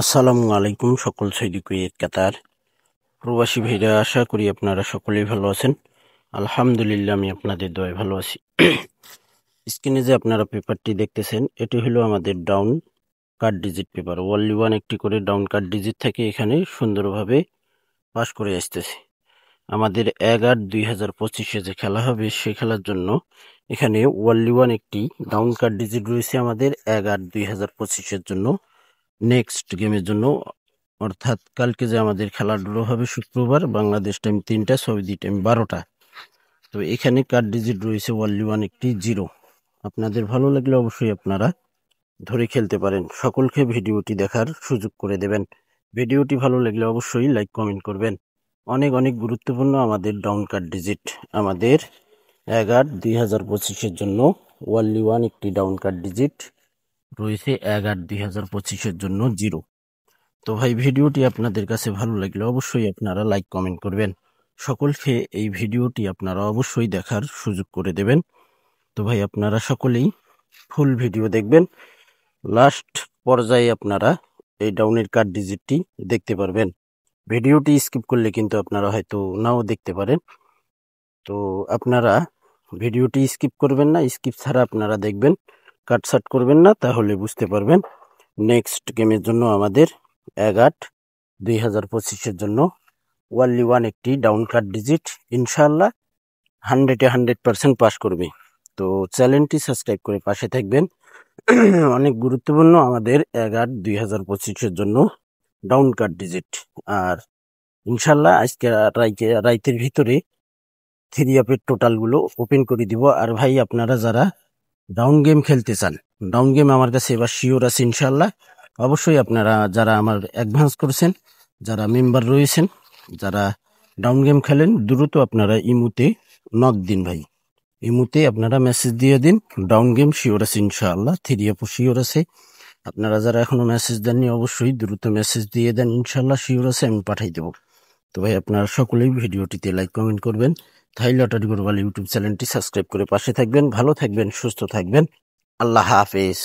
আসসালামু আলাইকুম সকল সৌদি কুয়েত কাতার প্রবাসী ভাইরা, আশা করি আপনারা সকলেই ভালো আছেন। আলহামদুলিল্লাহ, আমি আপনাদের দয়ায় ভালো আছি। স্ক্রিনে যে আপনারা পেপারটি দেখতেছেন, এটি হলো আমাদের down card digit paper. Only one একটি করে ডাউন কার্ড ডিজিট থেকে এখানে সুন্দরভাবে পাস করে আসতেছে। আমাদের 11/2025 যে খেলা হবে, সে খেলার জন্য এখানে ওয়ানলি ওয়ান একটি ডাউন কার্ড ডিজিট রয়েছে আমাদের 11/2025 জন্য। নেক্সট গেমের জন্য, অর্থাৎ কালকে যে আমাদের খেলা ড্র হবে শুক্রবার, বাংলাদেশ টাইম 3টা, সৌদি টাইম 12টা। তো এখানে কার্ড ডিজিট রয়েছে ওয়ানলি ওয়ান একটি 0। আপনাদের ভালো লাগলে অবশ্যই আপনারা ধরে খেলতে পারেন। সকলকে ভিডিওটি দেখার সুযোগ করে দেবেন। ভিডিওটি ভালো লাগলে অবশ্যই লাইক কমেন্ট করবেন। অনেক অনেক গুরুত্বপূর্ণ আমাদের ডাউন কার্ড ডিজিট। আমাদের 11/2025 জন্য ওয়ানলি ওয়ান একটি ডাউন কার্ড ডিজিট রয়েছে 11/2025 জন্য 0। তো ভাই, ভিডিওটি আপনাদের কাছে ভালো লাগলে অবশ্যই আপনারা লাইক কমেন্ট করবেন। সকলকে এই ভিডিওটি আপনারা অবশ্যই দেখার সুযোগ করে দেবেন। তো ভাই, আপনারা সকলেই ফুল ভিডিও দেখবেন। লাস্ট পর্যায়ে আপনারা এই ডাউনের কার্ড ডিজিটটি দেখতে পারবেন। ভিডিওটি স্কিপ করলে কিন্তু আপনারা হয়তো নাও দেখতে পারেন। তো আপনারা ভিডিওটি স্কিপ করবেন না, স্কিপ ছাড়া আপনারা দেখবেন, কাটসাট করবেন না, তাহলে বুঝতে পারবেন। নেক্সট গেমের জন্য আমাদের 11/2025 জন্য ওয়ানলি ওয়ান একটি ডাউন কার্ড ডিজিট ইনশাআল্লাহ 100% পাস করবে। তো চ্যানেলটি সাবস্ক্রাইব করে পাশে থাকবেন। অনেক গুরুত্বপূর্ণ আমাদের 11/2025 জন্য ডাউন কার্ড ডিজিট। আর ইনশাআল্লাহ আজকে রাইতের ভিতরে 3 আপের টোটালগুলো ওপেন করে দিব। আর ভাই, আপনারা যারা ডাউন গেম খেলতে চান, ডাউন গেম আমার কাছে এবার শিওর আছে ইনশাআল্লাহ। অবশ্যই আপনারা যারা আমার অ্যাডভান্স করেছেন, যারা মেম্বার রয়েছেন, যারা ডাউন গেম খেলেন, দ্রুত আপনারা ইমুতে নক দিন ভাই। ইমুতে আপনারা মেসেজ দিয়ে দিন, ডাউন গেম শিওর আছে ইনশাআল্লাহ, 3 আপও শিওর আছে। আপনারা যারা এখনো মেসেজ দেননি, অবশ্যই দ্রুত মেসেজ দিয়ে দেন, ইনশাআল্লাহ শিওর আছে, আমি পাঠাই দেবো। তো ভাই, আপনারা সকলেই ভিডিওটিতে লাইক কমেন্ট করবেন। থাই লটারি গ্লোবাল ইউটিউব চ্যানেলটি সাবস্ক্রাইব করে পাশে থাকবেন। ভালো থাকবেন, সুস্থ থাকবেন। আল্লাহ হাফেজ।